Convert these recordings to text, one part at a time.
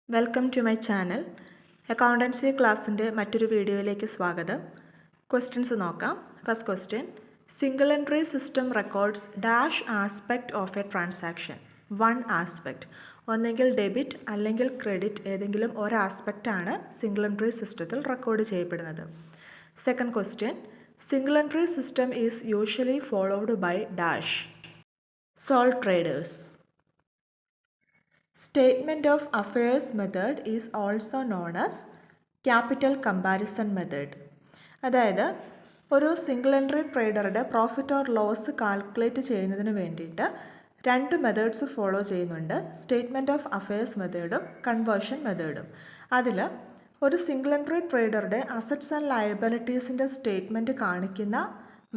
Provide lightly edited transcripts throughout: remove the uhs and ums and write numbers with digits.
Welcome to my channel. Accountancy ക്ലാസ്സിൻ്റെ മറ്റൊരു വീഡിയോയിലേക്ക് സ്വാഗതം. ക്വസ്റ്റ്യൻസ് നോക്കാം. First question, single entry system records dash aspect of a transaction. One aspect, ഒന്നെങ്കിൽ debit അല്ലെങ്കിൽ ക്രെഡിറ്റ്, ഏതെങ്കിലും ഒരു ആസ്പെക്റ്റാണ് സിംഗിൾ എൻട്രി സിസ്റ്റത്തിൽ റെക്കോർഡ് ചെയ്യപ്പെടുന്നത്. Second question, single entry system is usually followed by dash. Sole traders. Statement of affairs method is also known as capital comparison method. അതായത് ഒരു single entry ട്രേഡറുടെ പ്രോഫിറ്റ് ഓർ ലോസ് കാൽക്കുലേറ്റ് ചെയ്യുന്നതിന് വേണ്ടിയിട്ട് രണ്ട് methods follow ചെയ്യുന്നുണ്ട്. Statement of affairs മെത്തേഡും conversion മെത്തേഡും. അതിൽ ഒരു സിംഗിൾ എൻട്രി ട്രേഡറുടെ അസറ്റ്സ് ആൻഡ് ലയബിലിറ്റീസിൻ്റെ സ്റ്റേറ്റ്മെൻറ്റ് കാണിക്കുന്ന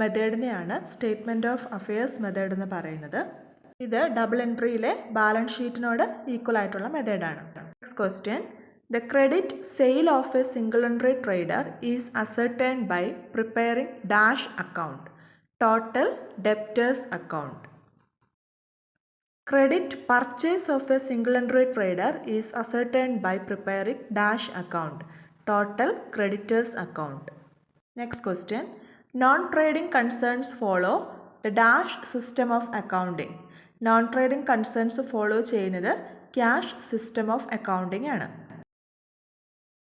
മെത്തേഡിനെയാണ് സ്റ്റേറ്റ്മെൻറ്റ് ഓഫ് അഫയേഴ്സ് മെത്തേഡ് എന്ന് പറയുന്നത്. ഇത് ഡബിൾ എൻട്രിയിലെ ബാലൻസ് ഷീറ്റിനോട് ഈക്വൽ ആയിട്ടുള്ള മെത്തേഡാണ്. Next question, the credit sale of a single entry trader is ascertained by preparing dash account. Total debtors account. Credit purchase of a single entry trader is ascertained by preparing dash account. Total creditors account. Next question, non trading concerns follow the dash system of accounting. Non trading concerns follow ചെയ്യുന്നത് cash system of accounting ആണ്.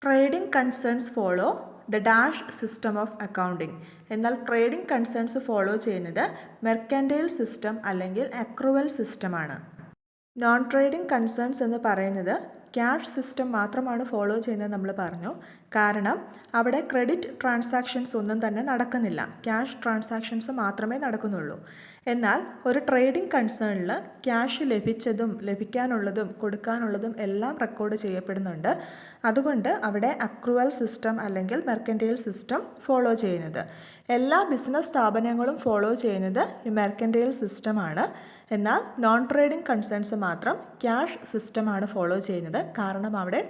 Trading concerns follow the dash system of accounting. എന്നാൽ trading concerns follow ചെയ്യുന്നത് mercantile system അല്ലെങ്കിൽ accrual സിസ്റ്റമാണ്. Non trading concerns എന്ന് പറയുന്നത് cash system മാത്രമാണ് follow ചെയ്യുന്നത് നമ്മൾ പറഞ്ഞു. കാരണം അവിടെ ക്രെഡിറ്റ് ട്രാൻസാക്ഷൻസ് ഒന്നും തന്നെ നടക്കുന്നില്ല, ക്യാഷ് ട്രാൻസാക്ഷൻസ് മാത്രമേ നടക്കുന്നുള്ളൂ. എന്നാൽ ഒരു ട്രേഡിംഗ് കൺസേണിൽ ക്യാഷ് ലഭിച്ചതും ലഭിക്കാനുള്ളതും കൊടുക്കാനുള്ളതും എല്ലാം റെക്കോർഡ് ചെയ്യപ്പെടുന്നുണ്ട്. അതുകൊണ്ട് അവിടെ അക്രൂവൽ സിസ്റ്റം അല്ലെങ്കിൽ മെർക്കൻറ്റൈൽ സിസ്റ്റം ഫോളോ ചെയ്യുന്നത്. എല്ലാ ബിസിനസ് സ്ഥാപനങ്ങളും ഫോളോ ചെയ്യുന്നത് ഈ മെർക്കൻറ്റൈൽ സിസ്റ്റമാണ്. എന്നാൽ നോൺ ട്രേഡിംഗ് കൺസേൺസ് മാത്രം ക്യാഷ് സിസ്റ്റമാണ് ഫോളോ ചെയ്യുന്നത്. കാരണം അവിടെ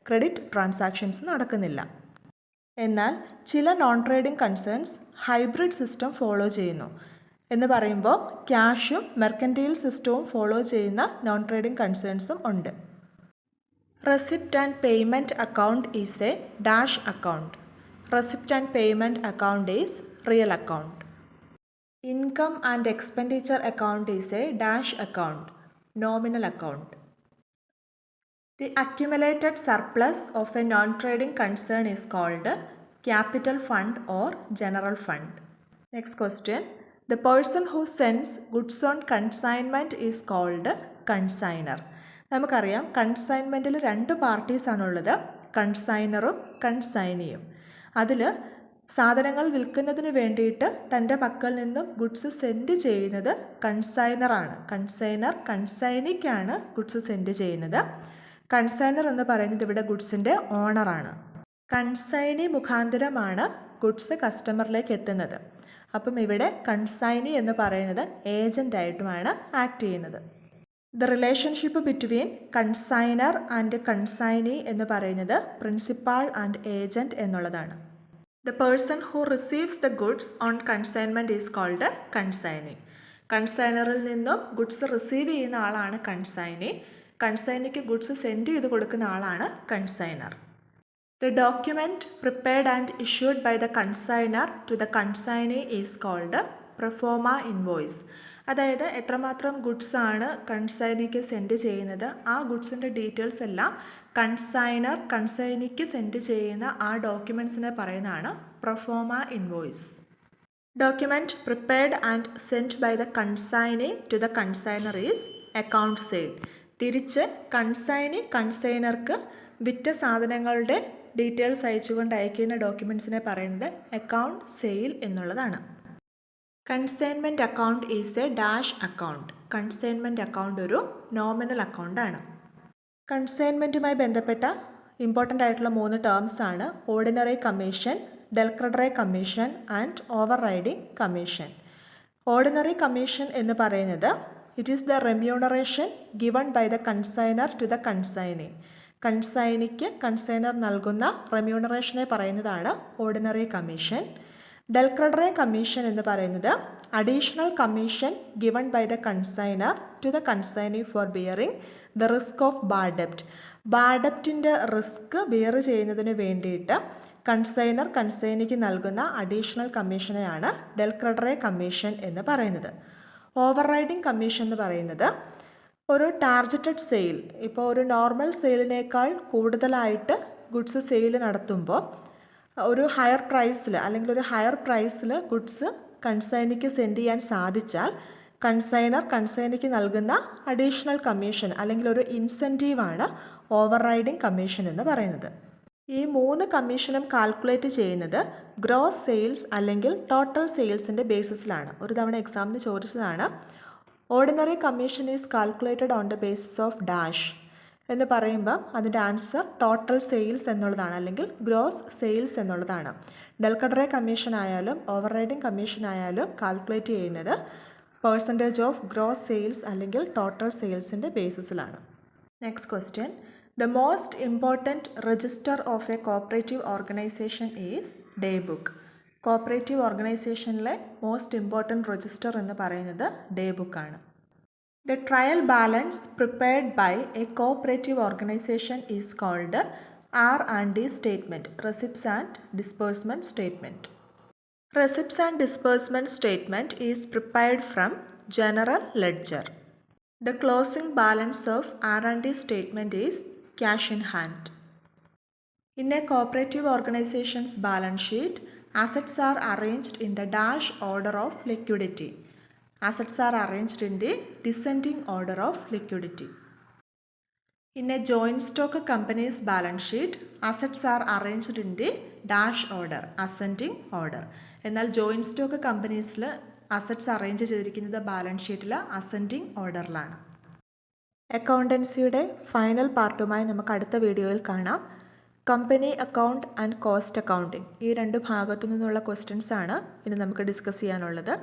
ക്രെഡിറ്റ് ട്രാൻസാക്ഷൻസ് നടക്കുന്നില്ല. എന്നാൽ ചില non trading concerns hybrid system follow ചെയ്യുന്നു. എന്ന് പറയുമ്പോൾ ക്യാഷും മെർക്കൻറ്റൈൽ സിസ്റ്റവും ഫോളോ ചെയ്യുന്ന നോൺ ട്രേഡിംഗ് കൺസേൺസും ഉണ്ട്. Receipt and payment account is A dash account. Receipt and payment account is real account. Income and expenditure account is A dash account. Nominal account. The accumulated surplus of a non-trading concern is called capital fund or general fund. Next question. The person who sends goods on consignment is called consignor. നമുക്കറിയാം കൺസൈൻമെൻറ്റിൽ രണ്ട് പാർട്ടീസാണുള്ളത്, കൺസൈനറും കൺസൈനിയും. അതിൽ സാധനങ്ങൾ വിൽക്കുന്നതിന് വേണ്ടിയിട്ട് തൻ്റെ പക്കൽ നിന്നും goods send ചെയ്യുന്നത് കൺസൈനറാണ്. Consignor കൺസൈനിക്കാണ് goods send ചെയ്യുന്നത്. കൺസൈനർ എന്ന് പറയുന്നത് ഇവിടെ ഗുഡ്സിൻ്റെ ഓണറാണ്. കൺസൈനി മുഖാന്തരമാണ് ഗുഡ്സ് കസ്റ്റമറിലേക്ക് എത്തുന്നത്. അപ്പം ഇവിടെ കൺസൈനി എന്ന് പറയുന്നത് ഏജൻ്റായിട്ടുമാണ് ആക്ട് ചെയ്യുന്നത്. The relationship between consignor and consignee എന്ന് പറയുന്നത് പ്രിൻസിപ്പാൾ ആൻഡ് ഏജൻറ്റ് എന്നുള്ളതാണ്. The person who receives the goods on consignment is called consignee. കൺസൈനറിൽ നിന്നും ഗുഡ്സ് റിസീവ് ചെയ്യുന്ന ആളാണ് കൺസൈനി. കൺസൈനിക്ക് ഗുഡ്സ് സെൻഡ് ചെയ്ത് കൊടുക്കുന്ന ആളാണ് consignor. The document prepared and issued by the consignor to the consignee is called proforma invoice. അതായത് എത്രമാത്രം goods ആണ് കൺസൈനിക്ക് സെൻഡ് ചെയ്യുന്നത്, ആ ഗുഡ്സിൻ്റെ ഡീറ്റെയിൽസ് എല്ലാം കൺസൈനർ കൺസൈനിക്ക് സെൻഡ് ചെയ്യുന്ന ആ ഡോക്യുമെൻറ്റ്സിനെ പറയുന്നതാണ് proforma invoice. Document prepared and send by the consignee to the consignor is account sale. തിരിച്ച് കൺസൈനി കൺസൈനർക്ക് വിറ്റ സാധനങ്ങളുടെ ഡീറ്റെയിൽസ് അയച്ചുകൊണ്ട് അയക്കുന്ന ഡോക്യുമെൻറ്റ്സിനെ പറയുന്നത് അക്കൗണ്ട് സെയിൽ എന്നുള്ളതാണ്. Consignment account is A dash account. Consignment account ഒരു നോമിനൽ അക്കൗണ്ടാണ്. കൺസൈൻമെൻറ്റുമായി ബന്ധപ്പെട്ട ഇമ്പോർട്ടൻ്റ് ആയിട്ടുള്ള 3 ടേംസ് ആണ് ordinary commission, del credere commission and overriding commission. Ordinary commission എന്ന് പറയുന്നത് it is the remuneration given by the consignor to the consignee. കൺസൈനിക്ക് consignor നൽകുന്ന റെമ്യൂണറേഷനെ പറയുന്നതാണ് ഓർഡിനറി കമ്മീഷൻ. ഡെൽക്രെഡറി കമ്മീഷൻ എന്ന് പറയുന്നത് additional commission given by the consignor to the consignee for bearing the risk of bad ഡെപ്റ്റ്. Bad ഡെപ്റ്റിൻ്റെ risk bear ചെയ്യുന്നതിന് വേണ്ടിയിട്ട് കൺസൈനർ കൺസൈനിക്ക് നൽകുന്ന അഡീഷണൽ കമ്മീഷനെയാണ് ഡെൽ ക്രെഡറെ കമ്മീഷൻ എന്ന് പറയുന്നത്. ഓവർ റൈഡിംഗ് കമ്മീഷൻ എന്ന് പറയുന്നത് ഒരു ടാർഗറ്റഡ് സെയിൽ, ഇപ്പോൾ ഒരു നോർമൽ സെയിലിനേക്കാൾ കൂടുതലായിട്ട് ഗുഡ്സ് സെയിൽ നടത്തുമ്പോൾ ഒരു ഹയർ പ്രൈസിൽ അല്ലെങ്കിൽ ഒരു ഹയർ പ്രൈസിൽ ഗുഡ്സ് കൺസൈനിക്ക് സെൻഡ് ചെയ്യാൻ സാധിച്ചാൽ കൺസൈനർ കൺസൈനിക്ക് നൽകുന്ന അഡീഷണൽ കമ്മീഷൻ അല്ലെങ്കിൽ ഒരു ഇൻസെൻറ്റീവാണ് ഓവർ റൈഡിംഗ് കമ്മീഷൻ എന്ന് പറയുന്നത്. ഈ 3 കമ്മീഷനും കാൽക്കുലേറ്റ് ചെയ്യുന്നത് ഗ്രോസ് സെയിൽസ് അല്ലെങ്കിൽ ടോട്ടൽ സെയിൽസിൻ്റെ ബേസിസിലാണ്. ഒരു തവണ എക്സാമിന് ചോദിച്ചതാണ്. Ordinary commission is calculated on the basis of dash എന്ന് പറയുമ്പോൾ അതിൻ്റെ ആൻസർ ടോട്ടൽ സെയിൽസ് എന്നുള്ളതാണ്, അല്ലെങ്കിൽ ഗ്രോസ് സെയിൽസ് എന്നുള്ളതാണ്. ഡെൽ ക്രെഡറെ കമ്മീഷൻ ആയാലും ഓവർ റൈഡിംഗ് കമ്മീഷൻ ആയാലും കാൽക്കുലേറ്റ് ചെയ്യുന്നത് പെർസെൻറ്റേജ് ഓഫ് ഗ്രോസ് സെയിൽസ് അല്ലെങ്കിൽ ടോട്ടൽ സെയിൽസിൻ്റെ ബേസിസിലാണ്. Next question. The most important register of a cooperative organization is day book. Cooperative ഓർഗനൈസേഷനിലെ മോസ്റ്റ് ഇമ്പോർട്ടൻറ്റ് രജിസ്റ്റർ എന്ന് പറയുന്നത് ഡേ ബുക്കാണ്. The trial balance prepared by a cooperative organization is called R&D statement, Receipts and Disbursement Statement. Receipts and Disbursement Statement is prepared from General Ledger. The closing balance of R&D statement is cash in hand. In a cooperative organization's balance sheet, assets are arranged in the dash order of liquidity. Assets are arranged in the descending order of liquidity. In a joint stock company's balance sheet, assets are arranged in the dash order, ascending order. എന്നാൽ joint stock കമ്പനീസിൽ assets arrange ചെയ്തിരിക്കുന്നത് balance ഷീറ്റിൽ ascending ഓർഡറിലാണ്. അക്കൗണ്ടൻസിയുടെ final പാർട്ടുമായി നമുക്ക് അടുത്ത വീഡിയോയിൽ കാണാം. Company account and cost accounting, ഈ 2 ഭാഗത്തു നിന്നുള്ള ക്വസ്റ്റ്യൻസ് ആണ് ഇനി നമുക്ക് ഡിസ്കസ് ചെയ്യാനുള്ളത്.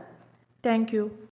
Thank you.